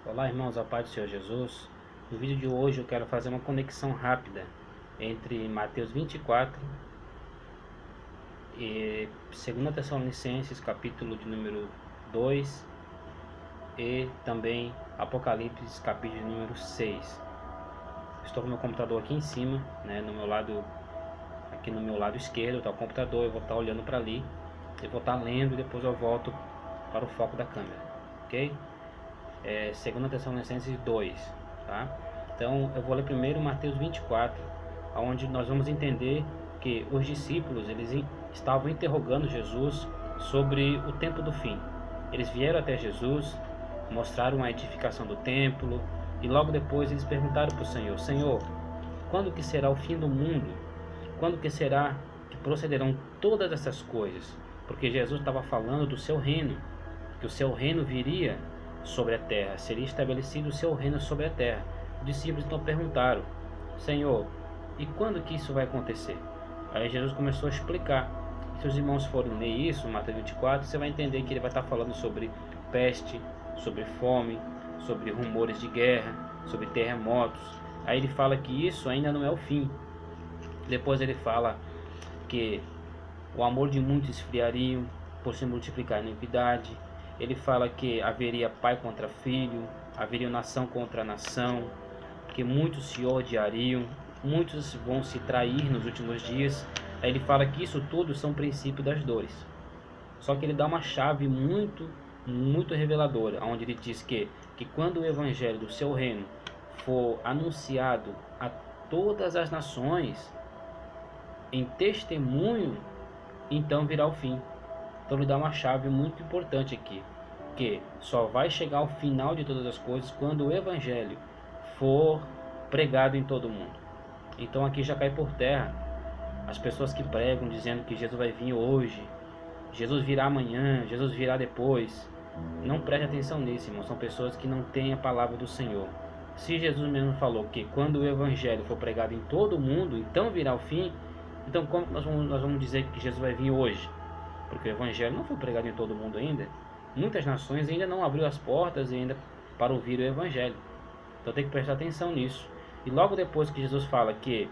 Olá, irmãos, a paz do Senhor Jesus. No vídeo de hoje eu quero fazer uma conexão rápida entre Mateus 24 e 2 Tessalonicenses, capítulo de número 2 e também Apocalipse, capítulo de número 6. Estou com o meu computador aqui em cima, né, aqui no meu lado esquerdo está o computador, eu vou estar olhando para ali, eu vou estar lendo e depois eu volto para o foco da câmera, ok? 2 Tessalonicenses 2, tá? Então eu vou ler primeiro Mateus 24, onde nós vamos entender que os discípulos estavam interrogando Jesus sobre o tempo do fim. Eles vieram até Jesus, mostraram a edificação do templo e logo depois eles perguntaram para o Senhor: Senhor, quando que será o fim do mundo? Quando que será que procederão todas essas coisas? Porque Jesus estava falando do seu reino, que o seu reino viria sobre a terra, seria estabelecido o seu reino sobre a terra. Os discípulos então perguntaram: Senhor, e quando que isso vai acontecer? Aí Jesus começou a explicar. Se os irmãos forem ler isso, Mateus 24, você vai entender que ele vai estar falando sobre peste, sobre fome, sobre rumores de guerra, sobre terremotos. Aí ele fala que isso ainda não é o fim. Depois ele fala que o amor de muitos esfriaria por se multiplicar a iniquidade. Ele fala que haveria pai contra filho, haveria nação contra nação, que muitos se odiariam, muitos vão se trair nos últimos dias. Aí ele fala que isso tudo são princípios das dores. Só que ele dá uma chave muito reveladora, onde ele diz que quando o evangelho do seu reino for anunciado a todas as nações em testemunho, então virá o fim. Então ele dá uma chave muito importante aqui, que só vai chegar ao final de todas as coisas quando o evangelho for pregado em todo o mundo. Então aqui já cai por terra as pessoas que pregam dizendo que Jesus vai vir hoje, Jesus virá amanhã, Jesus virá depois. Não preste atenção nisso, irmão. São pessoas que não têm a palavra do Senhor. Se Jesus mesmo falou que quando o evangelho for pregado em todo o mundo, então virá o fim, então como nós vamos dizer que Jesus vai vir hoje? Porque o evangelho não foi pregado em todo o mundo ainda. Muitas nações ainda não abriu as portas ainda para ouvir o evangelho. Então tem que prestar atenção nisso. E logo depois que Jesus fala que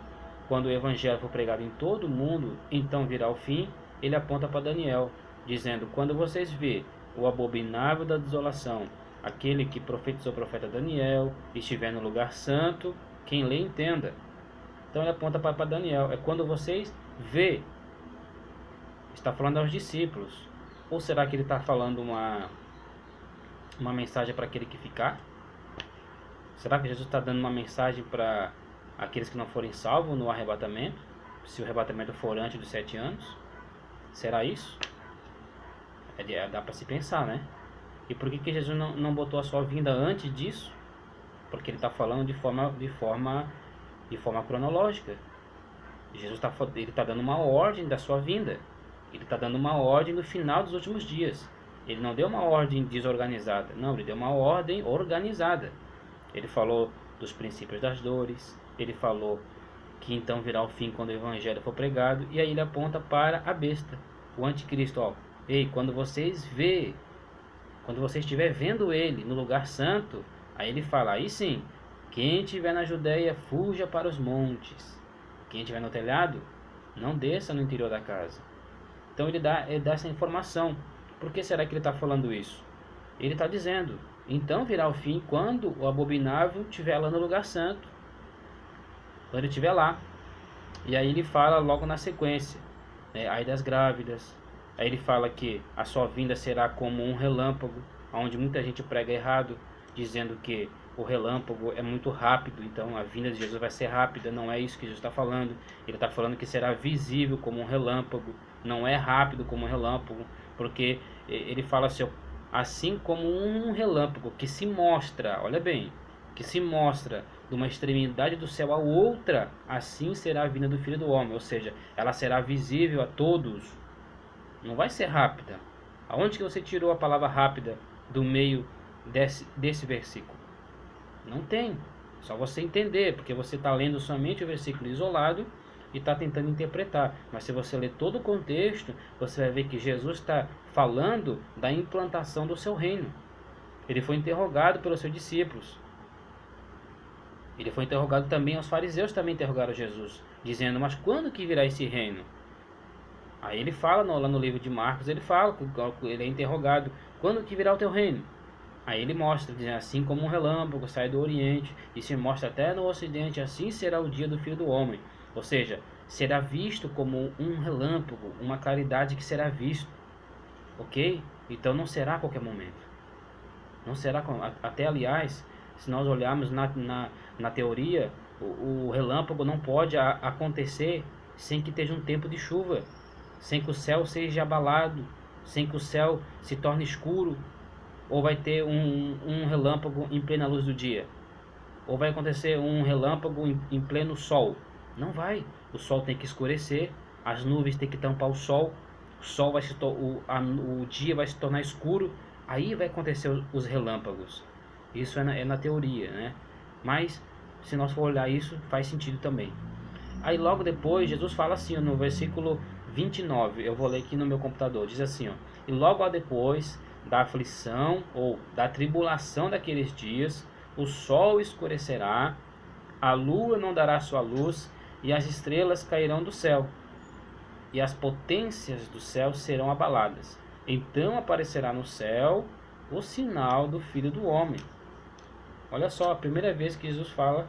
quando o evangelho for pregado em todo o mundo, então virá o fim, ele aponta para Daniel, dizendo: quando vocês vê o abominável da desolação, aquele que profetizou o profeta Daniel, estiver no lugar santo, quem lê entenda. Então ele aponta para Daniel, é quando vocês vê. Está falando aos discípulos. Ou será que ele está falando uma mensagem para aquele que ficar? Será que Jesus está dando uma mensagem para aqueles que não forem salvos no arrebatamento? Se o arrebatamento for antes dos 7 anos? Será isso? Dá para se pensar, né? E por que Jesus não botou a sua vinda antes disso? Porque ele está falando de forma cronológica. Jesus está dando uma ordem da sua vinda. Ele está dando uma ordem no final dos últimos dias. Ele não deu uma ordem desorganizada. Não, ele deu uma ordem organizada. Ele falou dos princípios das dores. Ele falou que então virá o fim quando o evangelho for pregado. E aí ele aponta para a besta, o anticristo. Ó, ei, quando você estiver vendo ele no lugar santo, aí ele fala, aí sim, quem estiver na Judéia, fuja para os montes. Quem estiver no telhado, não desça no interior da casa. Então ele dá essa informação. Por que será que ele está falando isso? Ele está dizendo, então virá o fim quando o abominável estiver lá no lugar santo. Quando ele estiver lá. E aí ele fala logo na sequência, né, aí das grávidas. Aí ele fala que a sua vinda será como um relâmpago, onde muita gente prega errado, dizendo que o relâmpago é muito rápido, então a vinda de Jesus vai ser rápida. Não é isso que Jesus está falando. Ele está falando que será visível como um relâmpago, não é rápido como um relâmpago, porque ele fala assim como um relâmpago que se mostra, olha bem, que se mostra de uma extremidade do céu a outra, assim será a vinda do Filho do Homem, ou seja, ela será visível a todos. Não vai ser rápida. Aonde que você tirou a palavra rápida do meio desse versículo? Não tem. Só você entender, porque você está lendo somente o versículo isolado e está tentando interpretar. Mas se você ler todo o contexto, você vai ver que Jesus está falando da implantação do seu reino. Ele foi interrogado pelos seus discípulos. Ele foi interrogado também, os fariseus também interrogaram Jesus, dizendo: mas quando que virá esse reino? Aí ele fala, lá no livro de Marcos, ele fala, ele é interrogado: quando que virá o teu reino? Aí ele mostra, dizendo: assim como um relâmpago sai do Oriente e se mostra até no Ocidente, assim será o dia do Filho do Homem. Ou seja, será visto como um relâmpago, uma claridade que será visto. Ok? Então não será a qualquer momento. Não será, até aliás, se nós olharmos na teoria, o relâmpago não pode acontecer sem que esteja um tempo de chuva, sem que o céu seja abalado, sem que o céu se torne escuro, ou vai ter um relâmpago em plena luz do dia, ou vai acontecer um relâmpago em pleno sol. Não vai. O sol tem que escurecer, as nuvens têm que tampar o sol vai o dia vai se tornar escuro, aí vai acontecer os relâmpagos. Isso é na teoria, né? Mas se nós for olhar isso, faz sentido também. Aí logo depois, Jesus fala assim, no versículo 29, eu vou ler aqui no meu computador, diz assim, ó: e logo depois da aflição ou da tribulação daqueles dias, o sol escurecerá, a lua não dará sua luz, e as estrelas cairão do céu, e as potências do céu serão abaladas. Então aparecerá no céu o sinal do Filho do Homem. Olha só, a primeira vez que Jesus fala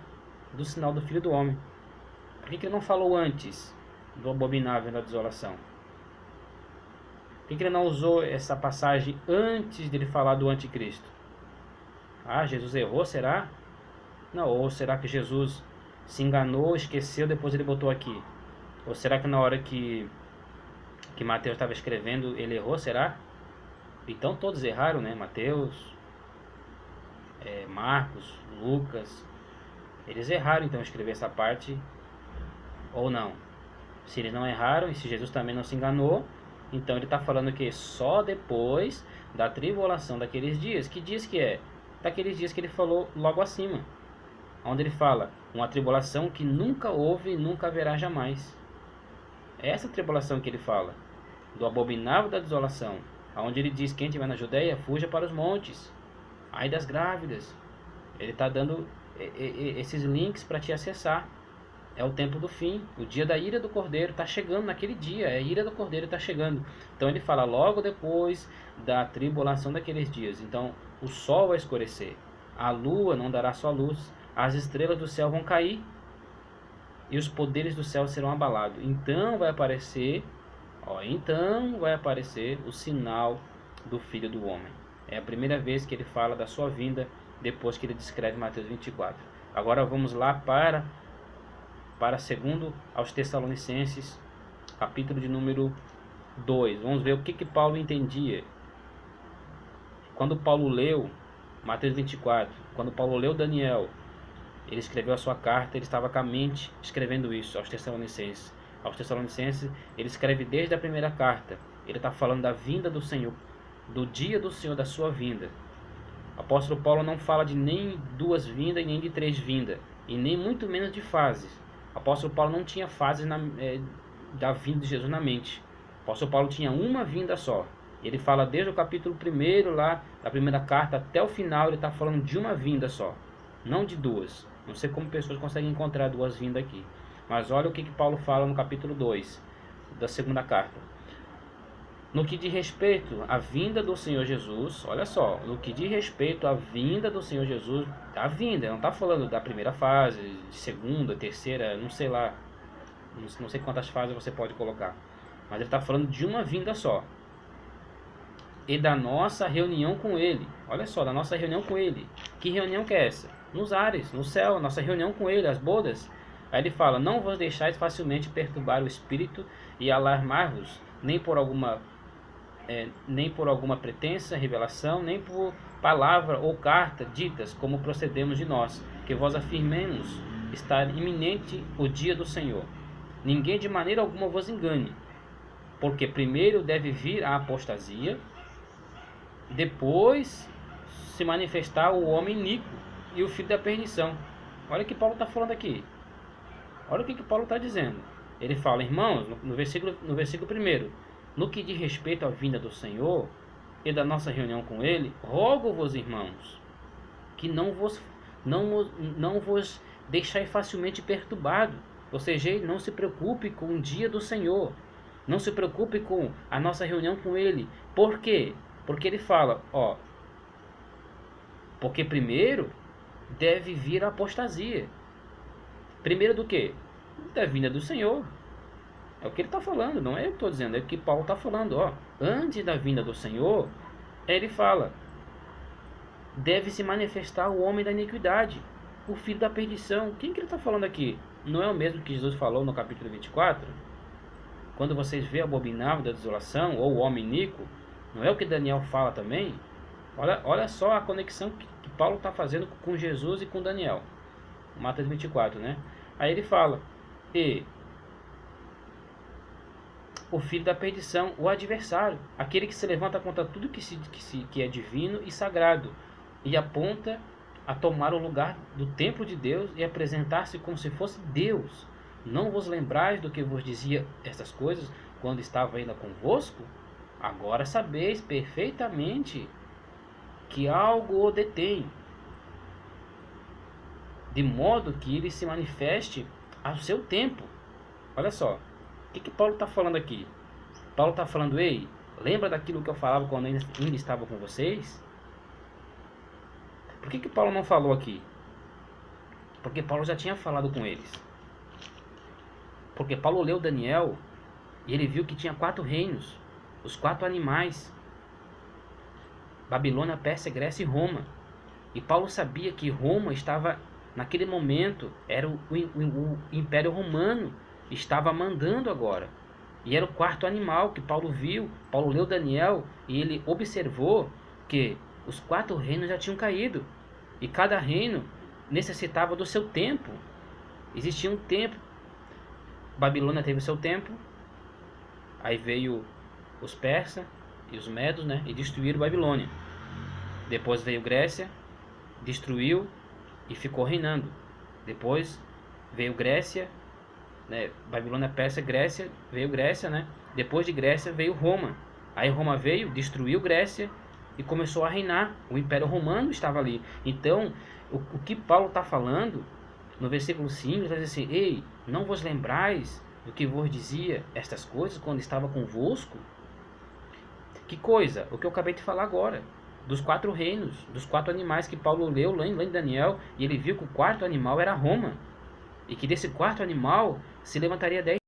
do sinal do Filho do Homem. Por que ele não falou antes do abominável da desolação? Por que ele não usou essa passagem antes de ele falar do anticristo? Ah, Jesus errou, será? Não, ou será que Jesus se enganou, esqueceu, depois ele botou aqui? Ou será que na hora que Mateus estava escrevendo, ele errou, será? Então todos erraram, né? Mateus, Marcos, Lucas, eles erraram então escrever essa parte, ou não? Se eles não erraram, e se Jesus também não se enganou, então ele está falando que só depois da tribulação daqueles dias. Que dias que é? Daqueles dias que ele falou logo acima, onde ele fala: uma tribulação que nunca houve e nunca haverá jamais. É essa tribulação que ele fala, do abominável da desolação, onde ele diz: quem estiver na Judeia, fuja para os montes, ai das grávidas. Ele está dando esses links para te acessar. É o tempo do fim, o dia da ira do Cordeiro está chegando naquele dia, a ira do Cordeiro está chegando. Então ele fala logo depois da tribulação daqueles dias. Então o sol vai escurecer, a lua não dará sua luz, as estrelas do céu vão cair e os poderes do céu serão abalados. Então vai aparecer o sinal do Filho do Homem. É a primeira vez que ele fala da sua vinda, depois que ele descreve Mateus 24. Agora vamos lá para segundo aos Tessalonicenses, capítulo de número 2. Vamos ver o que Paulo entendia. Quando Paulo leu Mateus 24, quando Paulo leu Daniel, ele escreveu a sua carta, ele estava com a mente escrevendo isso aos Tessalonicenses. Aos Tessalonicenses, ele escreve desde a primeira carta. Ele está falando da vinda do Senhor, do dia do Senhor, da sua vinda. O apóstolo Paulo não fala de nem duas vindas e nem de três vindas, e nem muito menos de fases. O apóstolo Paulo não tinha fases da vinda de Jesus na mente. O apóstolo Paulo tinha uma vinda só. Ele fala desde o capítulo 1 lá, da primeira carta até o final, ele está falando de uma vinda só, não de duas. Não sei como pessoas conseguem encontrar duas vindas aqui. Mas olha o que Paulo fala no capítulo 2 da segunda carta. No que diz respeito à vinda do Senhor Jesus, olha só, no que diz respeito à vinda do Senhor Jesus, a vinda, não está falando da primeira fase, de segunda, terceira, não sei lá, não sei quantas fases você pode colocar, mas ele está falando de uma vinda só. E da nossa reunião com Ele, olha só, da nossa reunião com Ele. Que reunião que é essa? Nos ares, no céu, nossa reunião com Ele, as bodas. Aí ele fala: não vos deixais facilmente perturbar o espírito e alarmar-vos, nem por alguma pretensa revelação, nem por palavra ou carta ditas, como procedemos de nós, que vos afirmemos estar iminente o dia do Senhor. Ninguém de maneira alguma vos engane, porque primeiro deve vir a apostasia, depois se manifestar o homem iníquo e o filho da perdição. Olha o que Paulo está falando aqui. Olha o que Paulo está dizendo. Ele fala, irmãos, no versículo 1, no que diz respeito à vinda do Senhor, e da nossa reunião com ele, rogo-vos, irmãos, que não vos deixai facilmente perturbado. Ou seja, não se preocupe com o dia do Senhor. Não se preocupe com a nossa reunião com ele. Por quê? Porque ele fala, porque primeiro deve vir a apostasia. Primeiro do que? Da vinda do Senhor. É o que ele está falando, não é eu que estou dizendo, é o que Paulo está falando. Antes da vinda do Senhor, ele fala, deve se manifestar o homem da iniquidade, o filho da perdição. Quem que ele está falando aqui? Não é o mesmo que Jesus falou no capítulo 24? Quando vocês vê abominável da desolação, ou o homem iníquo, não é o que Daniel fala também? Olha só a conexão que Paulo está fazendo com Jesus e com Daniel. Mateus 24, né? Aí ele fala, e o filho da perdição, o adversário, aquele que se levanta contra tudo que é divino e sagrado, e aponta a tomar o lugar do templo de Deus e apresentar-se como se fosse Deus. Não vos lembrais do que vos dizia estas coisas quando estava ainda convosco? Agora sabeis perfeitamente que algo o detém, de modo que ele se manifeste ao seu tempo. Olha só, o que Paulo está falando aqui? Paulo está falando, ei, lembra daquilo que eu falava quando ainda estava com vocês? Por que Paulo não falou aqui? Porque Paulo já tinha falado com eles. Porque Paulo leu Daniel e ele viu que tinha 4 reinos, os 4 animais: Babilônia, Pérsia, Grécia e Roma. E Paulo sabia que Roma estava, naquele momento, era o Império Romano, estava mandando agora. E era o 4º animal que Paulo viu. Paulo leu Daniel e ele observou que os 4 reinos já tinham caído. E cada reino necessitava do seu tempo. Existia um tempo. Babilônia teve o seu tempo. Aí veio os persas e os medos, né, e destruíram Babilônia. Depois veio Grécia, destruiu e ficou reinando. Depois veio Grécia, né, Babilônia, Pérsia, Grécia, veio Grécia, né? Depois de Grécia veio Roma. Aí Roma veio, destruiu Grécia e começou a reinar. O Império Romano estava ali. Então, o que Paulo está falando no versículo 5, ele vai dizer assim: ei, não vos lembrais do que vos dizia estas coisas quando estava convosco? Que coisa? O que eu acabei de falar agora. Dos 4 reinos, dos 4 animais que Paulo leu lá em Daniel, e ele viu que o 4º animal era Roma. E que desse 4º animal se levantaria 10